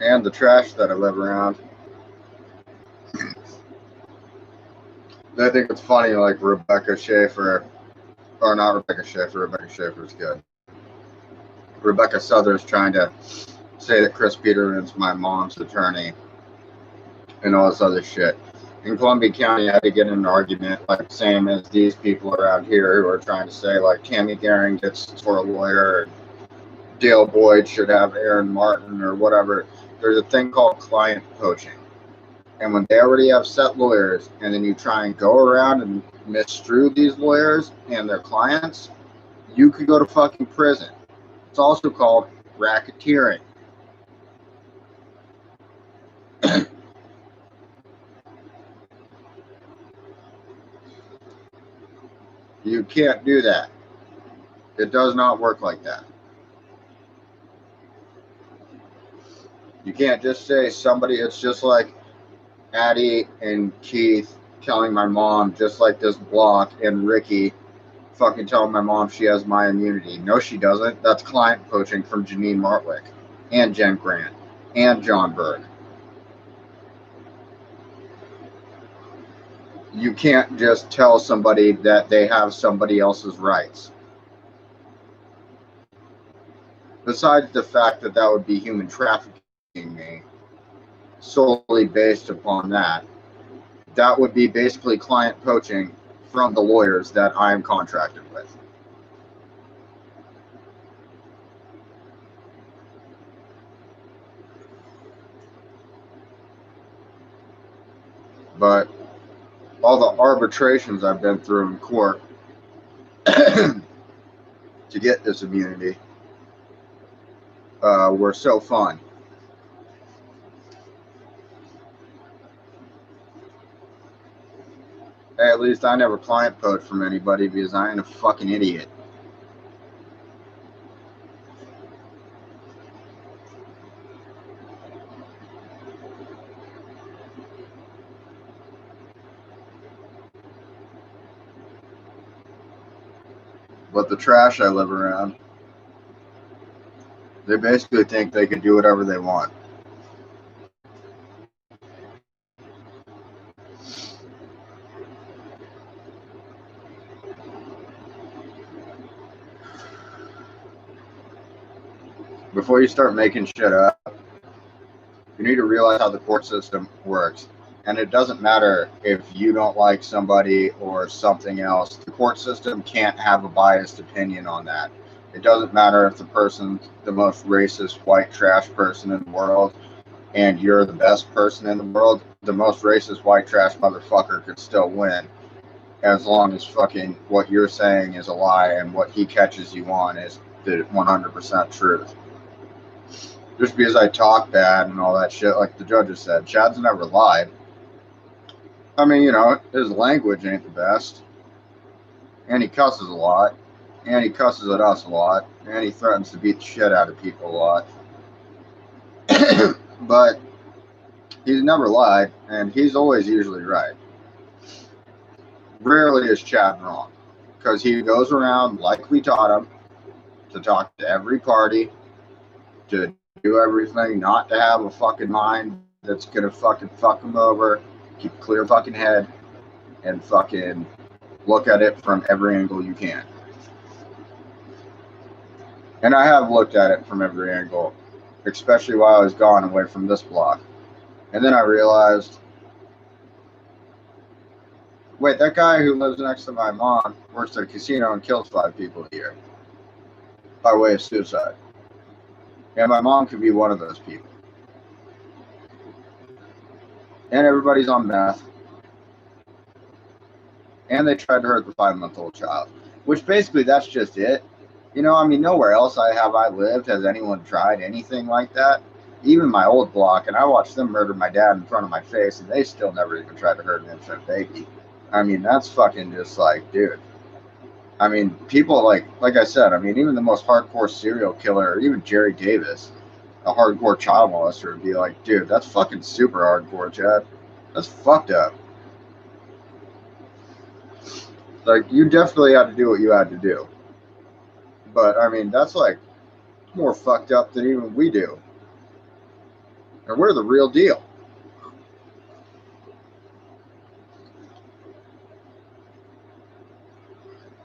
and the trash that I live around. I think it's funny, like Rebecca Schaefer, or not Rebecca Schaefer. Rebecca Schaefer's good. Rebecca Souther's trying to say that Chris Peterman's my mom's attorney and all this other shit. In Columbia County, I had to get in an argument, like same as these people around here who are trying to say, like, Tammy Gehring gets for a lawyer, and Dale Boyd should have Aaron Martin or whatever. There's a thing called client poaching. And when they already have set lawyers, and then you try and go around and misstrew these lawyers and their clients, you could go to fucking prison. It's also called racketeering. You can't do that. It does not work like that. You can't just say somebody, it's just like Addie and Keith telling my mom, just like this block, and Ricky fucking telling my mom she has my immunity. No, she doesn't. That's client poaching from Janine Martwick and Jen Grant and John Berg. You can't just tell somebody that they have somebody else's rights. Besides the fact that that would be human trafficking me, solely based upon that, that would be basically client poaching from the lawyers that I am contracted with. But all the arbitrations I've been through in court to get this immunity were so fun. Hey, at least I never client poached from anybody because I ain't a fucking idiot. But the trash I live around, they basically think they can do whatever they want. Before you start making shit up, you need to realize how the court system works. And it doesn't matter if you don't like somebody or something else. The court system can't have a biased opinion on that. It doesn't matter if the person's the most racist white trash person in the world and you're the best person in the world. The most racist white trash motherfucker could still win as long as fucking what you're saying is a lie and what he catches you on is the 100% truth. Just because I talk bad and all that shit, like the judges said, Chad's never lied. I mean, you know, his language ain't the best. And he cusses a lot. And he cusses at us a lot. And he threatens to beat the shit out of people a lot. But he's never lied, and he's always usually right. Rarely is Chad wrong. Because he goes around, like we taught him, to talk to every party, to do everything, not to have a fucking mind that's gonna fucking fuck him over, keep a clear fucking head, and fucking look at it from every angle you can. And I have looked at it from every angle, especially while I was gone away from this block. And then I realized, wait, that guy who lives next to my mom works at a casino and kills 5 people a year by way of suicide. And my mom could be one of those people. And everybody's on meth. And they tried to hurt the 5-month-old child. Which basically, that's just it. You know, I mean, nowhere else I lived has anyone tried anything like that. Even my old block, and I watched them murder my dad in front of my face, and they still never even tried to hurt an infant baby. I mean, that's fucking just like, dude. I mean, people like I said, I mean, even the most hardcore serial killer, or even Jerry Davis, a hardcore child molester, would be like, dude, that's fucking super hardcore, Chad. That's fucked up. Like, you definitely had to do what you had to do. But, I mean, that's like more fucked up than even we do. And we're the real deal.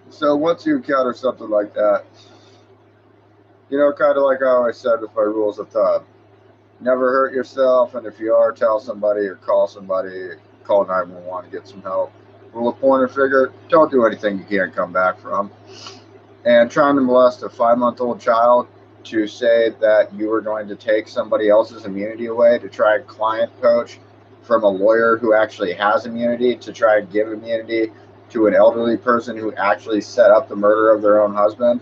So once you encounter something like that, kind of like I always said with my rules of thumb, never hurt yourself, and if you are, tell somebody or call somebody, call 911 to get some help. Rule of pointer figure, don't do anything you can't come back from. And trying to molest a 5-month-old child to say that you were going to take somebody else's immunity away to try and client poach from a lawyer who actually has immunity to try and give immunity to an elderly person who actually set up the murder of their own husband,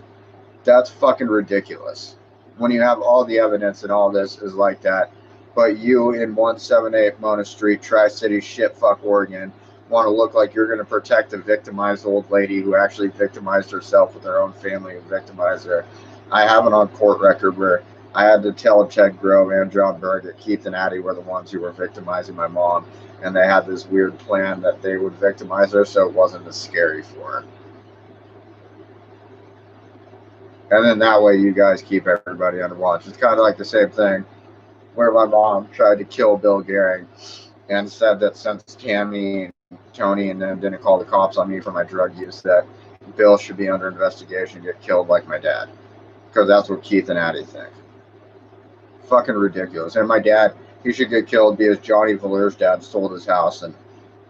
that's fucking ridiculous. When you have all the evidence and all this is like that, but you in 178 Mona Street, Tri-City, shitfuck, Oregon, want to look like you're going to protect a victimized old lady who actually victimized herself with her own family and victimized her. I have it on court record where I had to tell Ted Grove and John Berg that Keith and Addie were the ones who were victimizing my mom, and they had this weird plan that they would victimize her so it wasn't as scary for her. And then that way you guys keep everybody under watch. It's kind of like the same thing where my mom tried to kill Bill Gehring and said that since Tammy and Tony and them didn't call the cops on me for my drug use, that Bill should be under investigation and get killed like my dad. Because that's what Keith and Addie think. Fucking ridiculous. And my dad, he should get killed because Johnny Valier's dad sold his house and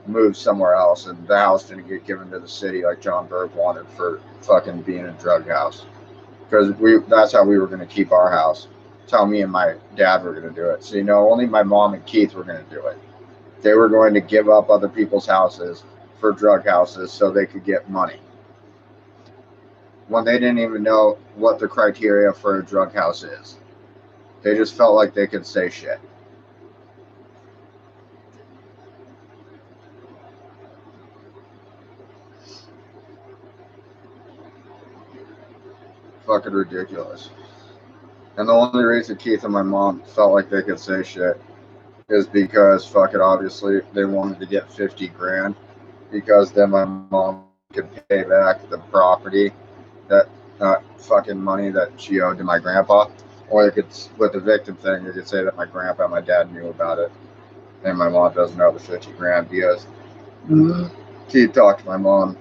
moved somewhere else, and the house didn't get given to the city like John Berg wanted for fucking being a drug house. Because that's how we were going to keep our house. That's how me and my dad were going to do it. So, only my mom and Keith were going to do it. They were going to give up other people's houses for drug houses so they could get money. When they didn't even know what the criteria for a drug house is. They just felt like they could say shit. Fucking ridiculous. And the only reason Keith and my mom felt like they could say shit is because fucking obviously they wanted to get 50 grand because then my mom could pay back the property that fucking money that she owed to my grandpa. Or they could, with the victim thing, you could say that my grandpa and my dad knew about it and my mom doesn't owe the 50 grand because Keith talked to my mom,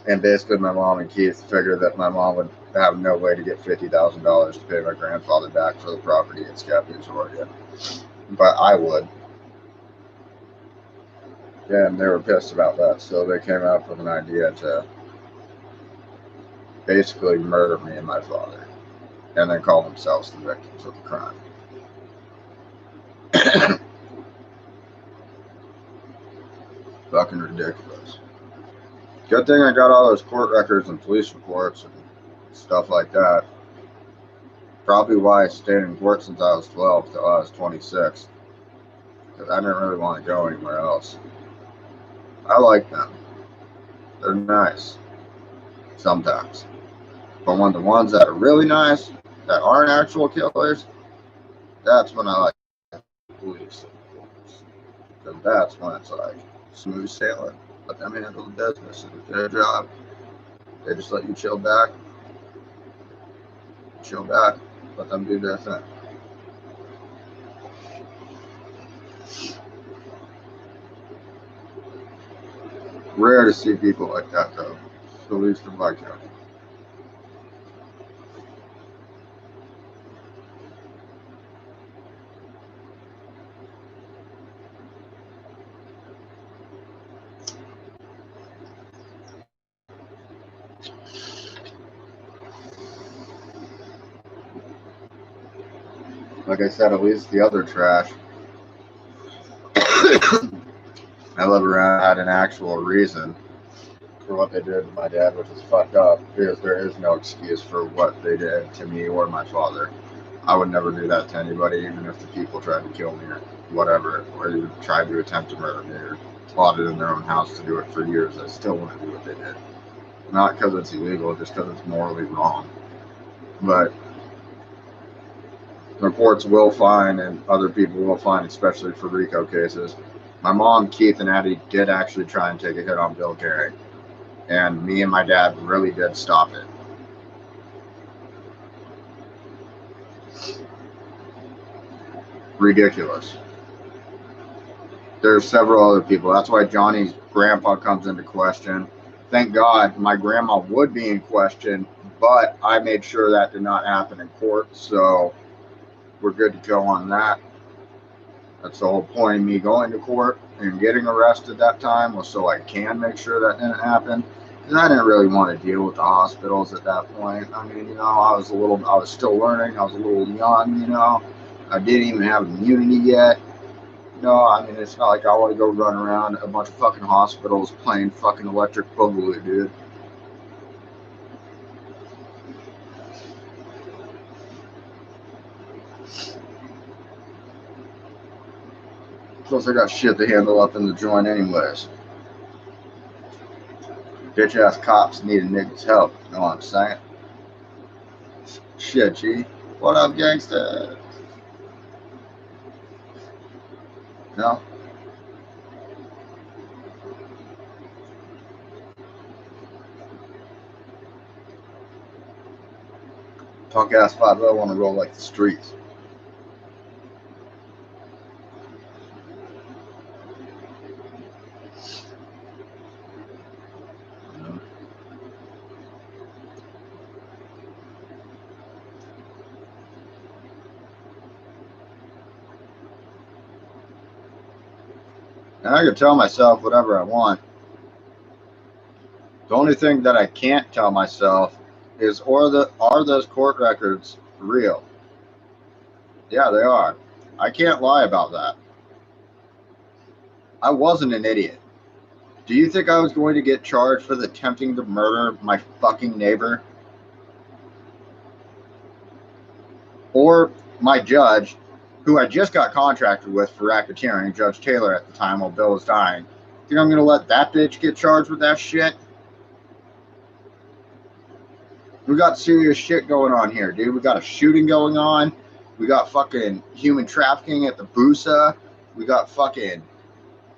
and basically my mom and Keith figured that my mom would have no way to get $50,000 to pay my grandfather back for the property in Scappoose, Oregon. But I would. Yeah, and they were pissed about that, so they came up with an idea to basically murder me and my father, and then call themselves the victims of the crime. Fucking ridiculous. Good thing I got all those court records and police reports and stuff like that. Probably why I stayed in court since I was 12 till I was 26. Because I didn't really want to go anywhere else. I like them. They're nice. Sometimes. But when the ones that are really nice, that aren't actual killers, that's when I like police. Because that's when it's like smooth sailing. Let them handle the business. It's their job. They just let you chill back. Let them do their thing. Rare to see people like that, though. At least in my county. Like I said, at least the other trash I live around had an actual reason for what they did to my dad, which is fucked up, because there is no excuse for what they did to me or my father. I would never do that to anybody, even if the people tried to kill me or whatever, or even tried to attempt to murder me or plotted in their own house to do it for years. I still wouldn't do what they did. Not because it's illegal, just because it's morally wrong. But reports will find, and other people will find, especially for RICO cases. My mom, Keith, and Addie did actually try and take a hit on Bill Gehring. And me and my dad really did stop it. Ridiculous. There's several other people. That's why Johnny's grandpa comes into question. Thank God my grandma would be in question, but I made sure that did not happen in court, so we're good to go on that. That's the whole point of me going to court and getting arrested that time, was so I can make sure that didn't happen. Because I didn't really want to deal with the hospitals at that point. I mean, I was still learning. I was a little young, I didn't even have immunity yet. I mean, it's not like I want to go run around a bunch of fucking hospitals playing fucking electric boogaloo, dude. Plus, I got shit to handle up in the joint anyways. Bitch ass cops need a nigga's help, you know what I'm saying? Shit, G. What up, gangsta? No? Punk ass 5-0 want to roll like the streets. And I can tell myself whatever I want. The only thing that I can't tell myself is, are those court records real? Yeah, they are. I can't lie about that. I wasn't an idiot. Do you think I was going to get charged for attempting to murder my fucking neighbor? Or my judge, who I just got contracted with for racketeering, Judge Taylor at the time while Bill was dying. Think I'm going to let that bitch get charged with that shit? We got serious shit going on here, dude. We got a shooting going on. We got fucking human trafficking at the Busa. We got fucking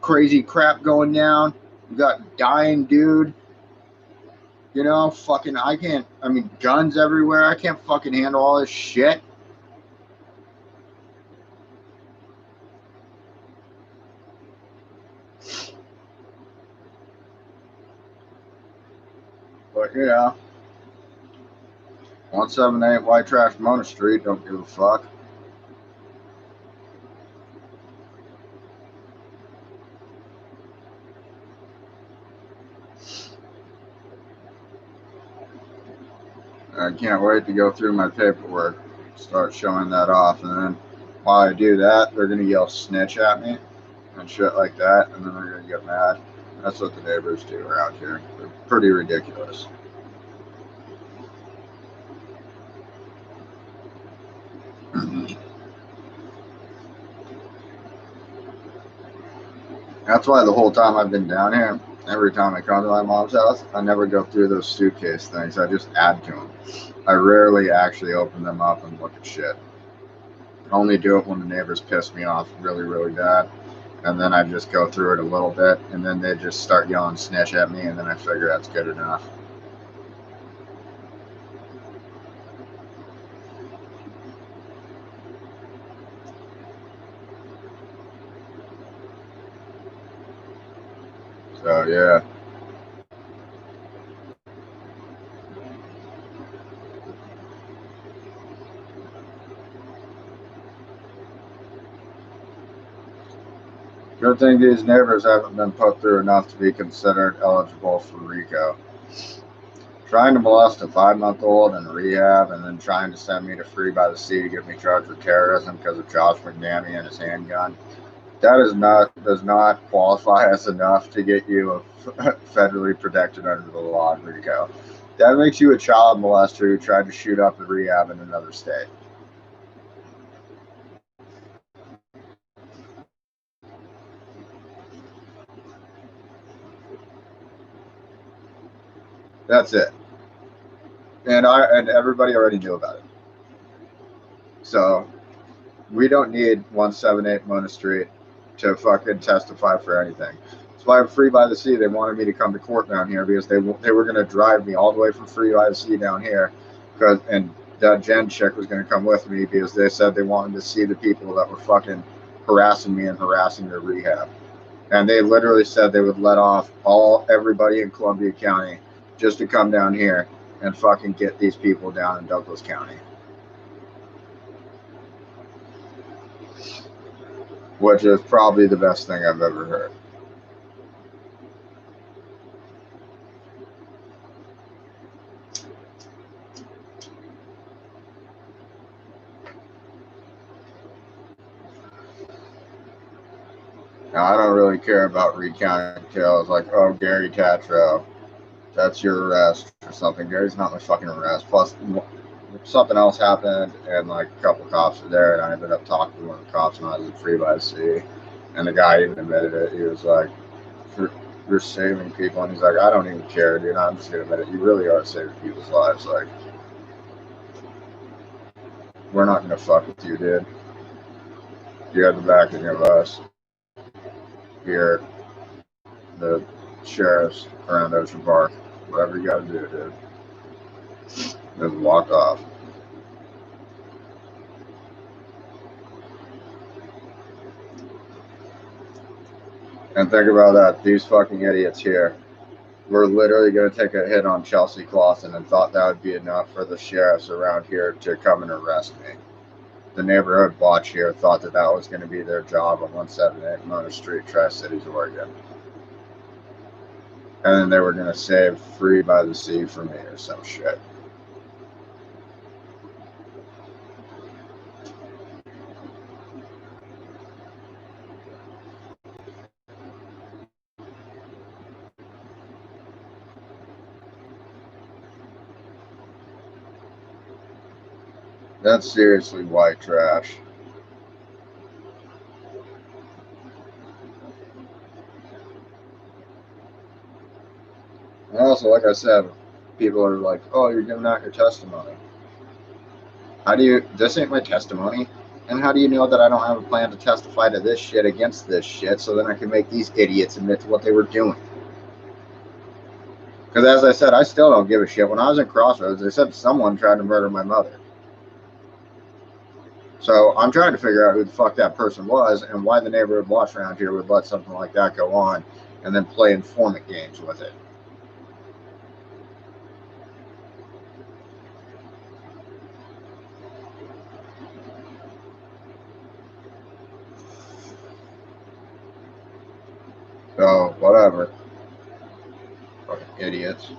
crazy crap going down. We got dying dude. Fucking guns everywhere. I can't fucking handle all this shit. But 178 White Trash Mona Street, don't give a fuck. I can't wait to go through my paperwork, start showing that off, and then while I do that, they're going to yell snitch at me and shit like that, and then they're going to get mad. That's what the neighbors do around here. They're pretty ridiculous. That's why the whole time I've been down here, every time I come to my mom's house, I never go through those suitcase things. I just add to them. I rarely actually open them up and look at shit. I only do it when the neighbors piss me off really, really bad. And then I just go through it a little bit, and then they just start yelling snitch at me, and then I figure that's good enough. So, yeah. Good thing these neighbors haven't been put through enough to be considered eligible for RICO. Trying to molest a 5-month-old in rehab and then trying to send me to Free by the Sea to get me charged with terrorism because of Josh McNamee and his handgun. That does not qualify as enough to get you federally protected under the law in RICO. That makes you a child molester who tried to shoot up a rehab in another state. That's it. And everybody already knew about it. So we don't need 178 Mona Street to fucking testify for anything. That's why I'm Free by the Sea. They wanted me to come to court down here because they were going to drive me all the way from Free by the Sea down here, and that Jen chick was going to come with me because they said they wanted to see the people that were fucking harassing me and harassing their rehab. And they literally said they would let off everybody in Columbia County just to come down here and fucking get these people down in Douglas County. Which is probably the best thing I've ever heard. Now, I don't really care about recounting details like, oh, Gary Tatro, that's your arrest or something. Gary's not my fucking arrest. Plus, something else happened, and like a couple cops were there, and I ended up talking to one of the cops, and I was free by the sea. And the guy even admitted it. He was like, you're saving people. And he's like, I don't even care, dude. I'm just going to admit it. You really are saving people's lives. Like, we're not going to fuck with you, dude. You have the backing of us. Here, the sheriffs around Ocean Park. Whatever you got to do, dude. Just walk off. And think about that. These fucking idiots here were literally going to take a hit on Chelsea Clausen and thought that would be enough for the sheriffs around here to come and arrest me. The neighborhood watch here thought that that was going to be their job on 178 Mona Street, Tri-Cities, Oregon. And then they were going to save Free by the Sea for me or some shit. That's seriously white trash. And also, like I said, people are like, oh, you're giving out your testimony. How do you, this ain't my testimony. And how do you know that I don't have a plan to testify to this shit against this shit so then I can make these idiots admit to what they were doing? Because as I said, I still don't give a shit. When I was in Crossroads, they said someone tried to murder my mother. So I'm trying to figure out who the fuck that person was and why the neighborhood watch around here would let something like that go on and then play informant games with it. So, whatever. Fucking idiots.